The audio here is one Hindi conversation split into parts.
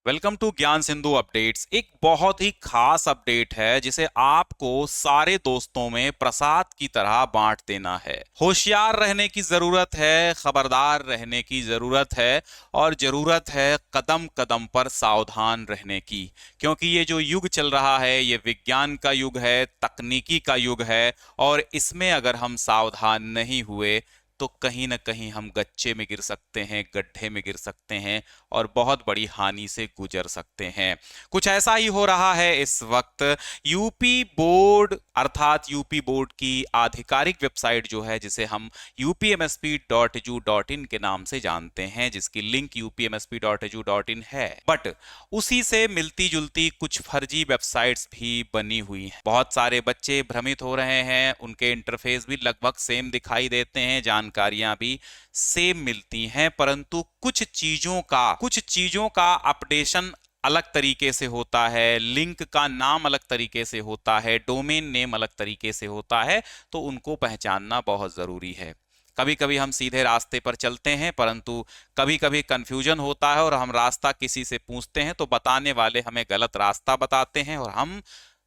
वेलकम टू ज्ञान सिंधु अपडेट्स। एक बहुत ही खास अपडेट है जिसे आपको सारे दोस्तों में प्रसाद की तरह बांट देना है। होशियार रहने की जरूरत है, खबरदार रहने की जरूरत है और जरूरत है कदम कदम पर सावधान रहने की, क्योंकि ये जो युग चल रहा है ये विज्ञान का युग है, तकनीकी का युग है और इसमें अगर हम सावधान नहीं हुए तो कहीं ना कहीं हम गच्चे में गिर सकते हैं, गड्ढे में गिर सकते हैं और बहुत बड़ी हानि से गुजर सकते हैं। कुछ ऐसा ही हो रहा है इस वक्त। यूपी बोर्ड अर्थात यूपी बोर्ड की आधिकारिक वेबसाइट जो है, जिसे हम upmsp.edu.in के नाम से जानते हैं, जिसकी लिंक upmsp.edu.in है, बट उसी से मिलती जुलती कुछ फर्जी वेबसाइट्स भी बनी हुई हैं। बहुत सारे बच्चे भ्रमित हो रहे हैं, उनके इंटरफेस भी लगभग सेम दिखाई देते हैं, जानकारियां भी सेम मिलती हैं, परंतु कुछ चीजों का अपडेशन अलग तरीके से होता है, लिंक का नाम अलग तरीके से होता है, डोमेन नेम अलग तरीके से होता है, तो उनको पहचानना बहुत जरूरी है। कभी कभी हम सीधे रास्ते पर चलते हैं, परंतु कभी कभी कंफ्यूजन होता है और हम रास्ता किसी से पूछते हैं तो बताने वाले हमें गलत रास्ता बताते हैं और हम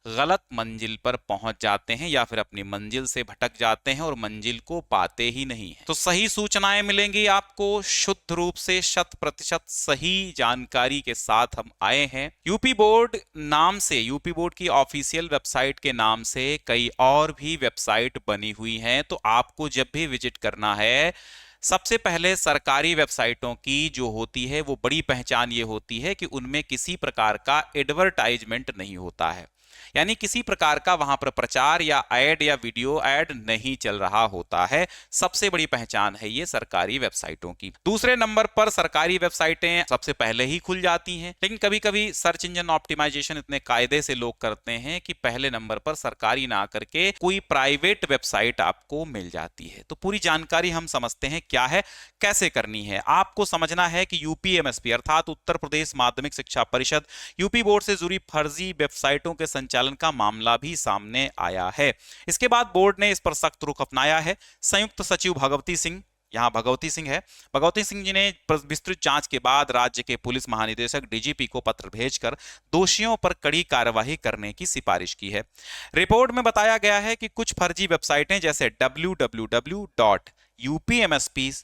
गलत मंजिल पर पहुंच जाते हैं या फिर अपनी मंजिल से भटक जाते हैं और मंजिल को पाते ही नहीं हैं। तो सही सूचनाएं मिलेंगी आपको, शुद्ध रूप से 100% सही जानकारी के साथ हम आए हैं। यूपी बोर्ड नाम से, यूपी बोर्ड की ऑफिशियल वेबसाइट के नाम से कई और भी वेबसाइट बनी हुई हैं, तो आपको जब भी विजिट करना है, सबसे पहले सरकारी वेबसाइटों की जो होती है वो बड़ी पहचान ये होती है कि उनमें किसी प्रकार का एडवर्टाइजमेंट नहीं होता है, यानी किसी प्रकार का वहां पर प्रचार या ऐड या वीडियो ऐड नहीं चल रहा होता है। सबसे बड़ी पहचान है ये सरकारी वेबसाइटों की। दूसरे नंबर पर सरकारी वेबसाइटें सबसे पहले ही खुल जाती हैं, लेकिन कभी कभी सर्च इंजन ऑप्टिमाइजेशन इतने कायदे से लोग करते हैं कि पहले नंबर पर सरकारी ना करके कोई प्राइवेट वेबसाइट आपको मिल जाती है। तो पूरी जानकारी हम समझते हैं क्या है, कैसे करनी है। आपको समझना है कि यूपीएमएसपी अर्थात उत्तर प्रदेश माध्यमिक शिक्षा परिषद, यूपी बोर्ड से जुड़ी फर्जी वेबसाइटों के संचालन का मामला भी सामने आया है। इसके बाद बोर्ड ने इस पर सख्त रुख अपनाया है। संयुक्त सचिव भगवती सिंह, यहां भगवती सिंह है, भगवती सिंह जी ने विस्तृत जांच के बाद राज्य के पुलिस महानिदेशक डीजीपी को पत्र भेजकर दोषियों पर कड़ी कार्यवाही करने की सिफारिश की है। रिपोर्ट में बताया गया है कि कुछ फर्जी वेबसाइटें जैसे www.upmsp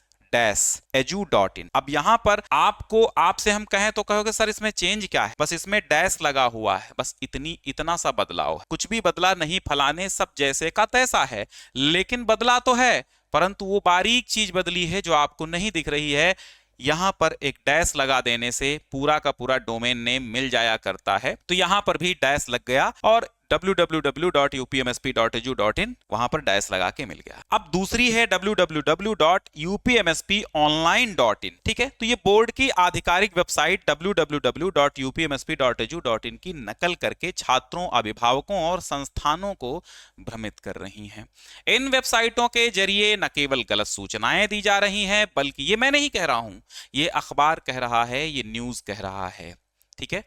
edu.in, अब यहां पर आपसे हम कहें तो कहोगे सर इसमें चेंज क्या है, बस इसमें डैश लगा हुआ है, बस इतना सा बदलाव है, कुछ भी बदला नहीं, फलाने सब जैसे का तैसा है, लेकिन बदला तो है, परंतु वो बारीक चीज बदली है जो आपको नहीं दिख रही है। यहां पर एक डैश लगा देने से पूरा का पूरा डोमेन नेम मिल जाया करता है, तो यहां पर भी डैश लग गया और www.upmsp.edu.in वहां पर डैश लगा के मिल गया। अब दूसरी है www.upmsponline.in, ठीक है। तो ये बोर्ड की आधिकारिक वेबसाइट www.upmsp.edu.in की नकल करके छात्रों, अभिभावकों और संस्थानों को भ्रमित कर रही हैं। इन वेबसाइटों के जरिए न केवल गलत सूचनाएं दी जा रही हैं, बल्कि ये मैं नहीं कह रहा हूं, ये अखबार कह रहा है, ये न्यूज कह रहा है, ठीक है।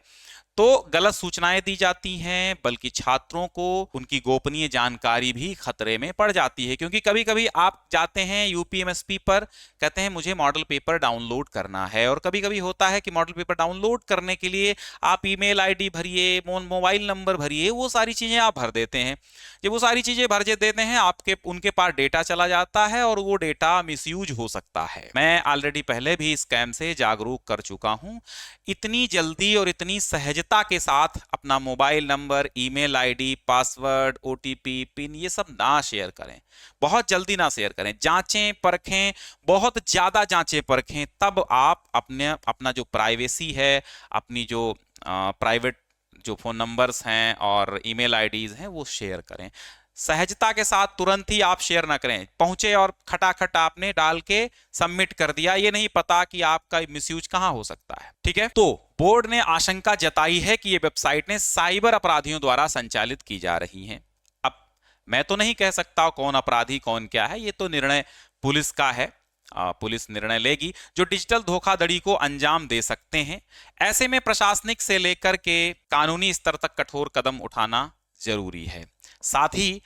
तो गलत सूचनाएं दी जाती हैं, बल्कि छात्रों को उनकी गोपनीय जानकारी भी खतरे में पड़ जाती है, क्योंकि कभी कभी आप जाते हैं यूपीएमएसपी पर, कहते हैं मुझे मॉडल पेपर डाउनलोड करना है, और कभी कभी होता है कि मॉडल पेपर डाउनलोड करने के लिए आप ईमेल आईडी भरिए, मोबाइल नंबर भरिए, वो सारी चीजें आप भर देते हैं। जब वो सारी चीजें भर देते हैं, आपके उनके पास डेटा चला जाता है और वो डेटा मिसयूज हो सकता है। मैं ऑलरेडी पहले भी स्कैम से जागरूक कर चुका हूं। इतनी जल्दी और इतनी सहजता के साथ अपना mobile number, email ID, password, OTP, pin, ये सब ना शेयर करें, बहुत जल्दी ना शेयर करें। जांचें परखें, बहुत ज्यादा जांचें परखें, तब आप अपना जो प्राइवेसी है, अपनी जो प्राइवेट जो फोन नंबर्स हैं और ईमेल आईडीज हैं वो शेयर करें। सहजता के साथ तुरंत ही आप शेयर ना करें, पहुंचे और खटाखट आपने डाल के सबमिट कर दिया, ये नहीं पता कि आपका मिसयूज कहां हो सकता है, ठीक है। तो बोर्ड ने आशंका जताई है कि ये वेबसाइटें साइबर अपराधियों द्वारा संचालित की जा रही हैं। अब मैं तो नहीं कह सकता कौन अपराधी कौन क्या है, ये तो निर्णय पुलिस का है, पुलिस निर्णय लेगी जो डिजिटल धोखाधड़ी को अंजाम दे सकते हैं। ऐसे में प्रशासनिक से लेकर के कानूनी स्तर तक कठोर कदम उठाना जरूरी है। साथ ही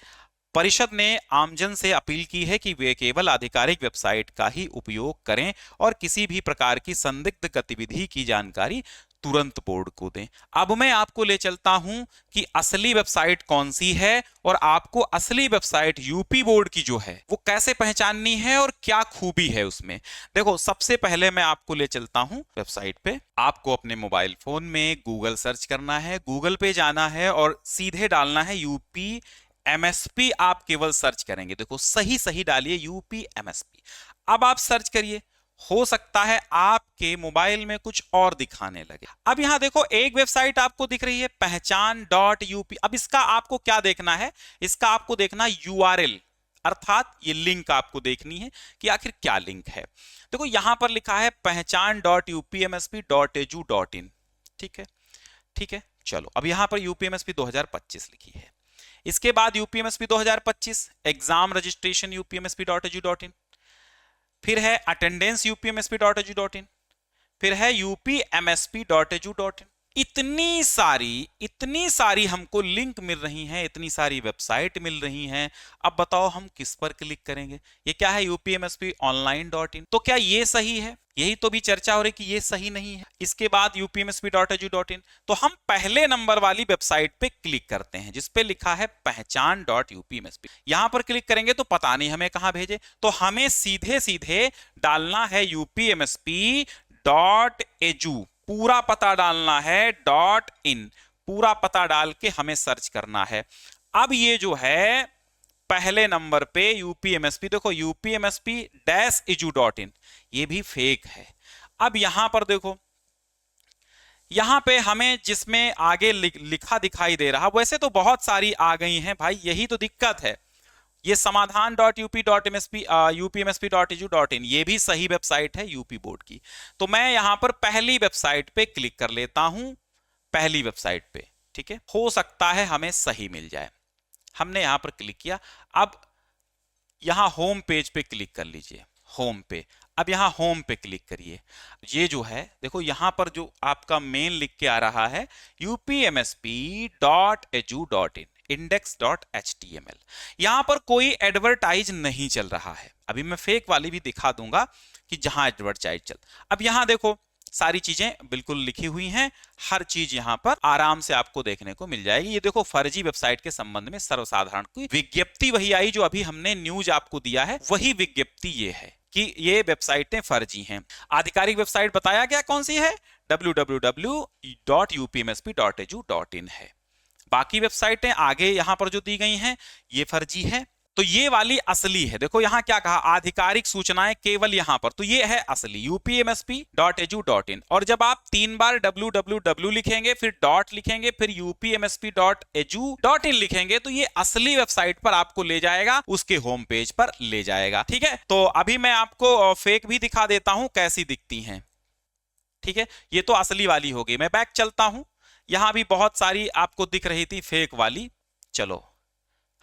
परिषद ने आमजन से अपील की है कि वे केवल आधिकारिक वेबसाइट का ही उपयोग करें और किसी भी प्रकार की संदिग्ध गतिविधि की जानकारी तुरंत बोर्ड को दें। अब मैं आपको ले चलता हूं कि असली वेबसाइट कौन सी है और आपको असली वेबसाइट यूपी बोर्ड की जो है वो कैसे पहचाननी है और क्या खूबी है उसमें। देखो, सबसे पहले मैं आपको ले चलता हूं वेबसाइट पे। आपको अपने मोबाइल फोन में गूगल सर्च करना है, गूगल पे जाना है और सीधे डालना है यूपी एमएसपी। आप केवल सर्च करेंगे, देखो सही सही डालिए यूपी एमएसपी। अब आप सर्च करिए, हो सकता है आपके मोबाइल में कुछ और दिखाने लगे। अब यहां देखो एक वेबसाइट आपको दिख रही है पहचान.यूपी। अब इसका आपको क्या देखना है, इसका आपको देखना यूआरएल, अर्थात ये लिंक आपको देखनी है कि आखिर क्या लिंक है। देखो यहां पर लिखा है पहचान.upmsp.edu.in। ठीक है, ठीक है, चलो अब यहां पर यूपीएमएसपी 2025 लिखी है। इसके बाद यूपीएमएसपी 2025 एग्जाम रजिस्ट्रेशन upmsp.edu.in, फिर है अटेंडेंस upmsp.edu.in, फिर है upmsp.edu.in। इतनी सारी हमको लिंक मिल रही हैं, इतनी सारी वेबसाइट मिल रही हैं। अब बताओ हम किस पर क्लिक करेंगे। ये क्या है upmsponline.in, तो क्या ये सही है? यही तो भी चर्चा हो रही कि ये सही नहीं है। इसके बाद upmsp.edu.in, तो हम पहले नंबर वाली वेबसाइट पे क्लिक करते हैं जिस पे लिखा है पहचान.upmsp। यहां पर क्लिक करेंगे तो पता नहीं हमें कहां भेजे, तो हमें सीधे सीधे डालना है upmsp.edu, पूरा पता डालना है .in, पूरा पता डाल के हमें सर्च करना है। अब ये जो है पहले नंबर पे यूपीएमएसपी, देखो upmsp-edu.in, ये भी फेक है। अब यहां पर देखो, यहां पे हमें जिसमें आगे लिखा दिखाई दे रहा, वैसे तो बहुत सारी आ गई हैं भाई, यही तो दिक्कत है। ये समाधान.up.upmsp.edu.in, ये भी सही वेबसाइट है यूपी बोर्ड की। तो मैं यहां पर पहली वेबसाइट पे क्लिक कर लेता हूं, पहली वेबसाइट पे। ठीक है, हो सकता है हमें सही मिल जाए। हमने यहां पर क्लिक किया, अब यहां होम पेज पे क्लिक कर लीजिए, होम पे। अब यहां होम पे क्लिक करिए, ये जो है देखो यहां पर जो आपका मेन लिख के आ रहा है upmsp.edu.in index.html, यहां पर कोई एडवर्टाइज नहीं चल रहा है। अभी मैं फेक वाली भी दिखा दूंगा कि जहां एडवर्टाइज चल। अब यहां देखो सारी चीजें बिल्कुल लिखी हुई हैं, हर चीज यहां पर आराम से आपको देखने को मिल जाएगी। ये देखो फर्जी वेबसाइट के संबंध में सर्वसाधारण की विज्ञप्ति वही आई जो अभी हमने न्यूज आपको दिया है, वही विज्ञप्ति ये है कि ये वेबसाइटें फर्जी हैं। आधिकारिक वेबसाइट बताया गया कौन सी है, www.upmsp.edu.in है। बाकी वेबसाइटें आगे यहां पर जो दी गई हैं ये फर्जी है, तो ये वाली असली है। देखो यहां क्या कहा, आधिकारिक सूचनाएं केवल यहां पर, तो ये है असली upmsp.edu.in। और जब आप 3 बार www लिखेंगे, फिर डॉट लिखेंगे, फिर upmsp.edu.in लिखेंगे, तो ये असली वेबसाइट पर आपको ले जाएगा, उसके होम पेज पर ले जाएगा। ठीक है, तो अभी मैं आपको फेक भी दिखा देता हूं कैसी दिखती हैं। ठीक है, ये तो असली वाली होगी। मैं बैक चलता हूं, यहां भी बहुत सारी आपको दिख रही थी फेक वाली। चलो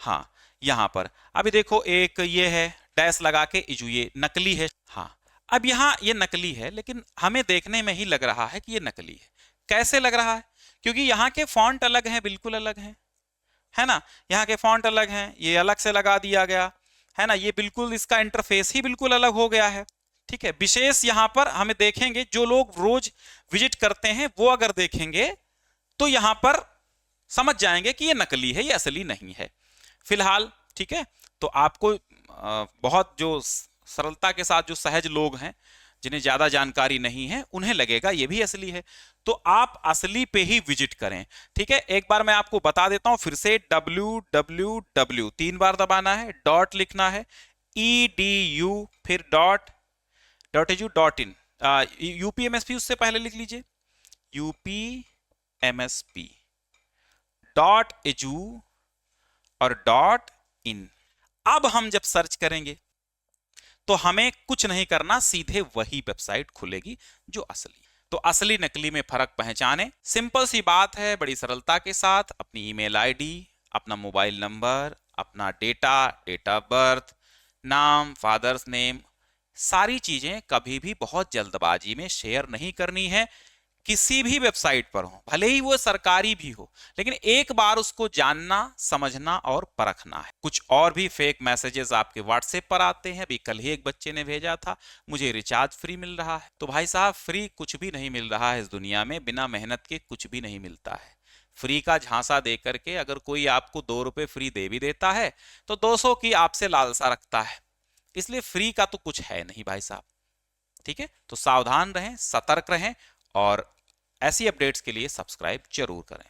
हाँ, यहां पर अभी देखो एक ये है डैश लगा के इजू, ये नकली है। हाँ, अब यहां ये नकली है, लेकिन हमें देखने में ही लग रहा है कि ये नकली है। कैसे लग रहा है, क्योंकि यहाँ के फॉन्ट अलग हैं, बिल्कुल अलग हैं, है ना। यहाँ के फॉन्ट अलग हैं, ये अलग से लगा दिया गया है ना, ये बिल्कुल इसका इंटरफेस ही बिल्कुल अलग हो गया है। ठीक है, विशेष यहाँ पर हमें देखेंगे, जो लोग रोज विजिट करते हैं वो अगर देखेंगे तो यहां पर समझ जाएंगे कि ये नकली है, ये असली नहीं है फिलहाल। ठीक है, तो आपको बहुत जो सरलता के साथ जो सहज लोग हैं, जिन्हें ज्यादा जानकारी नहीं है, उन्हें लगेगा ये भी असली है, तो आप असली पे ही विजिट करें। ठीक है, एक बार मैं आपको बता देता हूं फिर से, www 3 बार दबाना है, डॉट लिखना है, edu, फिर .edu.in, upmsp उससे पहले लिख लीजिए, upmsp.edu और .in। अब हम जब सर्च करेंगे तो हमें कुछ नहीं करना, सीधे वही वेबसाइट खुलेगी जो असली। तो असली नकली में फर्क पहचाने, सिंपल सी बात है, बड़ी सरलता के साथ अपनी ईमेल आईडी, अपना मोबाइल नंबर, अपना डेटा, डेट ऑफ बर्थ, नाम, फादर्स नेम, सारी चीजें कभी भी बहुत जल्दबाजी में शेयर नहीं करनी है। किसी भी वेबसाइट पर हो, भले ही वो सरकारी भी हो, लेकिन एक बार उसको जानना, समझना और परखना है। कुछ और भी फेक मैसेजेस आपके व्हाट्सएप पर आते हैं। अभी कल ही एक बच्चे ने भेजा था, मुझे रिचार्ज फ्री मिल रहा है। तो भाई साहब, फ्री कुछ भी नहीं मिल रहा है इस दुनिया में, बिना मेहनत के कुछ भी नहीं मिलता है। फ्री का झांसा दे करके अगर कोई आपको 2 रुपए फ्री दे भी देता है तो 200 की आपसे लालसा रखता है। इसलिए फ्री का तो कुछ है नहीं भाई साहब। ठीक है, तो सावधान रहें, सतर्क रहें और ऐसी अपडेट्स के लिए सब्सक्राइब जरूर करें।